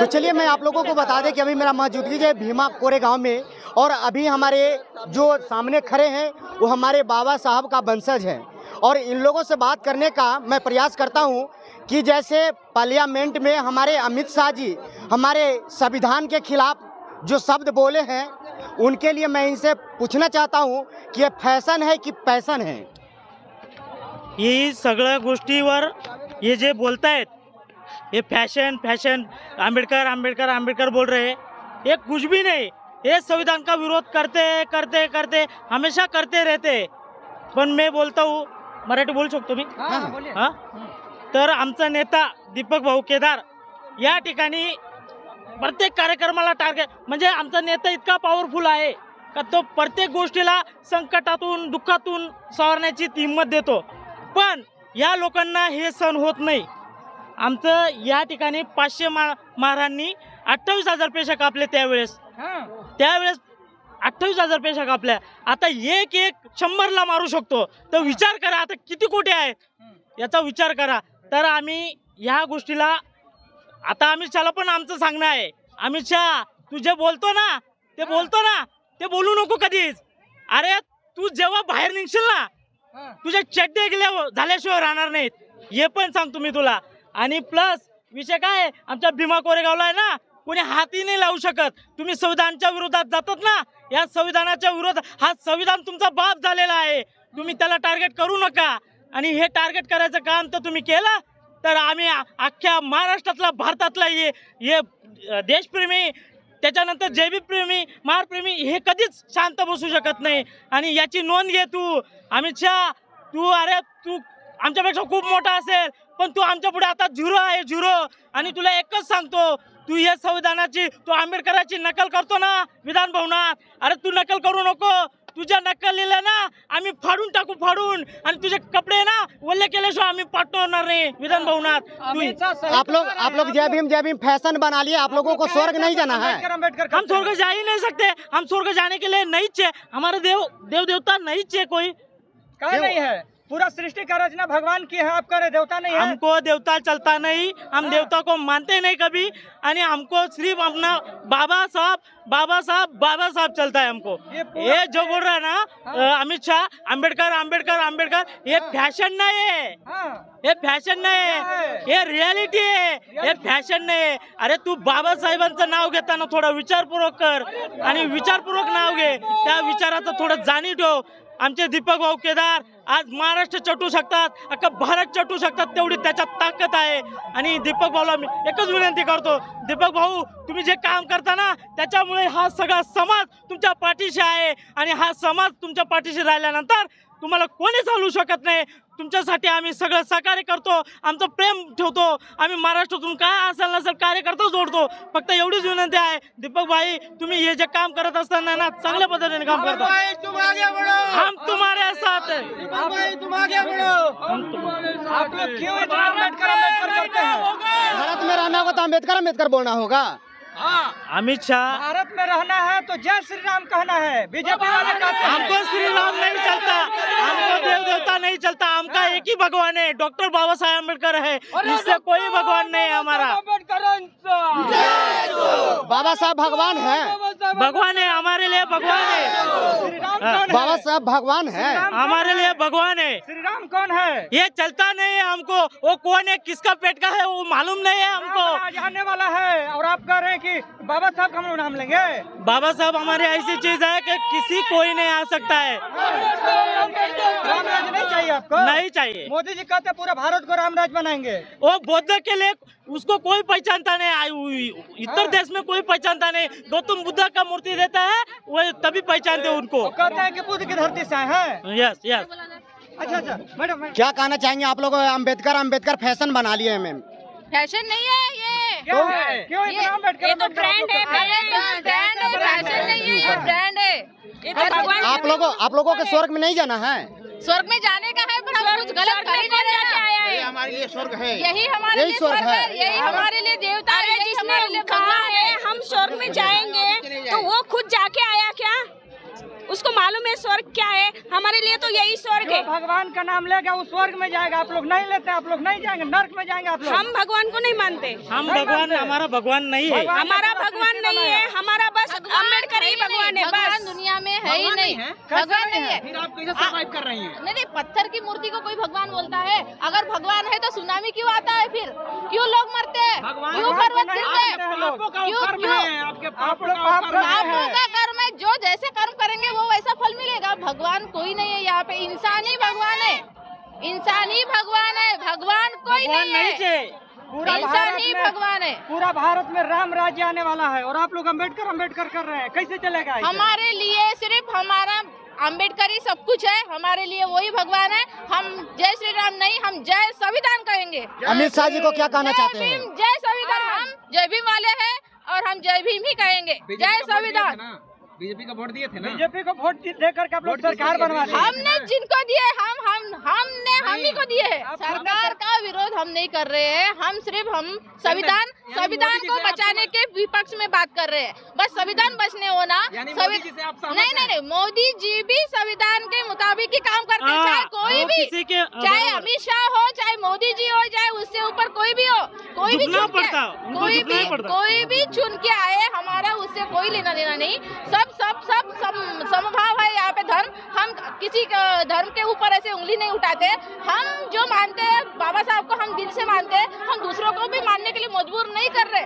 तो चलिए मैं आप लोगों को बता दें कि अभी मेरा मौजूदगी है भीमा कोरेगांव में, और अभी हमारे जो सामने खड़े हैं वो हमारे बाबा साहब का वंशज है। और इन लोगों से बात करने का मैं प्रयास करता हूं कि जैसे पार्लियामेंट में हमारे अमित शाह जी हमारे संविधान के खिलाफ जो शब्द बोले हैं, उनके लिए मैं इनसे पूछना चाहता हूं कि ये फैशन है कि पैशन है। ही सगळ्या गोष्टीवर ये जे बोलतायत ये फैशन फैशन आंबेडकर आंबेडकर आंबेडकर बोल रहे हैं, ये कुछ भी नहीं। ये संविधान का विरोध करते करते करते हमेशा करते रहते। पण मैं बोलता हूँ, मराठी बोलू शकतो मी? हाँ, तर आमचा नेता दीपक भाऊ केदार या ठिकाणी प्रत्येक कार्यक्रमाला टार्गेट, म्हणजे आमचा नेता इतका पॉवरफुल आहे का तो प्रत्येक गोष्टीला संकटातून दुःखातून सावरण्याची हिंमत देतो। पण या लोकांना हे सहन होत नाही। आमचं या ठिकाणी 500 महारांनी 28,000 पेशा कापले त्यावेळेस 28,000 पेशा कापल्या। आता एक 100ला मारू शकतो, तर विचार करा आता किती कोटी आहेत याचा विचार करा। तर आम्ही ह्या गोष्टीला आता अमित शहाला पण आमचं सांगणं आहे, अमित शहा तू जे बोलतो ना ते बोलू नको कधीच। अरे तू जेव्हा बाहेर निघशील ना तुझे चड्डे झाल्याशिवाय राहणार नाहीत, हे पण सांगतो मी तुला। आणि प्लस विषय काय आहे, आमच्या भीमा कोरेगावला आहे ना कोणी हाती नाही लावू शकत। तुम्ही संविधानाच्या विरोधात जातात ना, या संविधानाच्या विरोधात, हा संविधान तुमचा बाप झालेला आहे, तुम्ही त्याला टार्गेट करू नका। आणि हे टार्गेट करायचं काम तर तुम्ही केलं तर आम्ही अख्ख्या महाराष्ट्रातला भारतातला हे देशप्रेमी त्याच्यानंतर जैविकप्रेमी महाप्रेमी हे कधीच शांत बसू शकत नाही। आणि याची नोंद घे तू अमित शहा, तू आमच्यापेक्षा खूप मोठा असेल पण तू आमच्या पुढे आता झिरो आहे, झिरो। आणि तुला एकच सांगतो, तू या संविधानाची तू आंबेडकरांची नकल करतो ना विधान भवनात, अरे तू नकल करू नको। तुझ्या नकलीला ना आम्ही फाडून टाकू, फाडून, आणि तुझे कपडे ना ओले केल्याशिवाय आम्ही पाठवणार नाही विधान भवनात। आप लोग जय भीम फैशन बना लिए, आप लोगों को स्वर्ग नहीं जाना है। हम स्वर्ग जा ही नहीं सकते, हम स्वर्ग जाने के लिए नहीं चाहिए, हमारे देव देवता नहीं चाहिए कोई। क्या नहीं है, पूरा सृष्टि का रचना भगवान की है, आपका देवता नहीं है। हमको देवता चलता नहीं, हम देवता को मानते नहीं कभी। आणि हमको सिर्फ अपना बाबा साहब चलता है हमको। ये जो बोल रहा है ना अमित शाह आंबेडकर आंबेडकर आंबेडकर, ये फैशन नहीं है, ये फॅशन नाही, हे रियालिटी आहे, हे फॅशन नाही। अरे तू बाबासाहेबांचं नाव घेताना थोडा विचारपूर्वक कर आणि विचारपूर्वक नाव घे, त्या विचाराचं थोडं जाणीव ठेव। आमचे दीपक भाऊ केदार आज महाराष्ट्र चटू शकतात, अख्खा भारत चटू शकतात, तेवढी त्याच्यात ताकद आहे। आणि दीपक भाऊला मी एकच विनंती करतो, दीपक भाऊ तुम्ही जे काम करता ना त्याच्यामुळे हा सगळा समाज तुमच्या पाठीशी आहे, आणि हा समाज तुमच्या पाठीशी राहिल्यानंतर तुम्हाला कोणीच हलवू शकत नाही। तुमच्यासाठी आम्ही सगळं सहकार्य करतो, आमचं प्रेम ठेवतो, आम्ही महाराष्ट्रातून काय असेल नसेल कार्यकर्ता जोडतो। फक्त एवढीच विनंती आहे दीपक भाई, तुम्ही हे जे काम करत असताना ना चांगल्या पद्धतीने काम करता, हम तुम्हारे साथ हैं। आप लोग क्यों इतना अम्बेडकर करते हैं? भारत में रहना होगा तो अम्बेडकर बोलना होगा। अमित शाह, भारत में रहना है तो जय श्री राम कहना है। बीजेपी वाले कहते हैं हमको श्री राम नहीं चलता, हमको देव देवता नहीं चलता, हमका एक ही भगवान है, डॉक्टर बाबा साहेब अम्बेडकर है, इससे कोई भगवान नहीं है हमारा। बाबा साहब भगवान है, भगवान है हमारे लिए, भगवान है, बाबा साहब भगवान है हमारे लिए, भगवान है। श्री राम कौन है ये चलता नहीं है हमको, वो कौन है किसका पेट का है वो मालूम नहीं है हमको। आज आने वाला है और आप कह रहे हैं कि बाबा साहब का हम नाम लेंगे। बाबा साहब हमारी ऐसी चीज है कि किसी कोई नहीं आ सकता है। राम राज नहीं चाहिए आपको? नहीं चाहिए। मोदी जी कहते पूरा भारत को राम राज बनाएंगे। वो बौद्ध के लिए उसको कोई पहचानता नहीं, इतर देश में कोई पहचानता नहीं। गौतम बुद्ध का मूर्ति देता है वो तभी पहचानते उनको। कहते हैं कि बुद्ध की धरती से है। Yes yes. अच्छा मैडम, क्या कहना चाहेंगे आप लोग? अम्बेडकर फैशन बना लिए हैं मैम। फैशन नहीं है ये, क्या है? क्यों ये इतना अम्बेडकर? तो ब्रांड है, ब्रांड है, फैशन नहीं है, ये ब्रांड है। ये तो भगवान आप लोगों के स्वर्ग में नहीं जाना है, स्वर्ग में जाने का है, पर हम कुछ गलत कर ही नहीं रहे हैं। हमारे लिए स्वर्ग है, यही हमारे लिए स्वर्ग है, यही हमारे लिए देवता है, यही हमारे लिए कहा है हम स्वर्ग में जाएंगे। तो वो खुद जाके आया क्या? उसको मालूम है लिए स्वर्ग क्या है, हमारे लिए तो यही स्वर्ग जो है। भगवान का नाम लेगा वो स्वर्ग में जाएगा, आप लोग नहीं लेते, आप लोग नहीं जाएंगे, नर्क में जाएंगे आप लोग। हम भगवान को नहीं मानते, हम भगवान, हमारा भगवान नहीं है। हमारा भगवान नहीं है, हमारा बस अम्बेडकर ही भगवान है। भगवान बस दुनिया में है ही नहीं, भगवान नहीं है। फिर आप कैसे सर्वाइव कर रही हैं? नहीं, पत्थर की मूर्ति को कोई भगवान बोलता है? अगर भगवान है तो सुनामी क्यों आता है? फिर क्यों लोग मरते हैं? क्यों पर्वत गिरते हैं? आप लोग पाप कर रहे पापों हैं। का कर्म है, जो जैसे कर्म करेंगे वो वैसा फल मिलेगा। भगवान कोई नहीं है यहाँ पे, इंसान ही भगवान है, इंसान ही भगवान है, भगवान कोई भगवान नहीं नहीं है, है। पूरा इंसान भारत ही में भगवान है। पूरा भारत में राम राज्य आने वाला है और आप लोग अम्बेडकर अम्बेडकर कर रहे हैं, कैसे चलेगा ऐसे? हमारे लिए सिर्फ हमारा अम्बेडकर ही सब कुछ है, हमारे लिए वही भगवान है। हम जय श्री राम नहीं, हम जय संविधान कहेंगे। अमित शाह जी को क्या कहना जय चाहते हैं? भीम, जय संविधान। हम जय भीम वाले हैं और हम जय भीम ही कहेंगे। जय संविधान। बीजेपी को वोट दिए थे ना? बीजेपी को वोट दे करके आप लोग सरकार बनवा दिए। हमने जिनको दिए हम ही को दिए हैं। सरकार का विरोध हम नहीं कर रहे हैं, हम सिर्फ संविधान को बचाने के विपक्ष में बात कर रहे हैं। बस संविधान बचने हो ना, नहीं, मोदी जी भी संविधान के मुताबिक ही काम करते हैं, चाहे कोई भी, चाहे अमित शाह हो, चाहे मोदी जी हो, चाहे उससे ऊपर कोई भी हो, कोई भी कोई भी चुन के आए, हमारा उससे कोई लेना देना नहीं। सब समभाव है यहाँ पे। धर्म, हम किसी धर्म के ऊपर ऐसे उंगली नहीं उठाते। हम जो मानते हैं बाबा साहब को हम दिल से मानते हैं, हम दूसरों को भी मानने के लिए मजबूर नहीं कर रहे।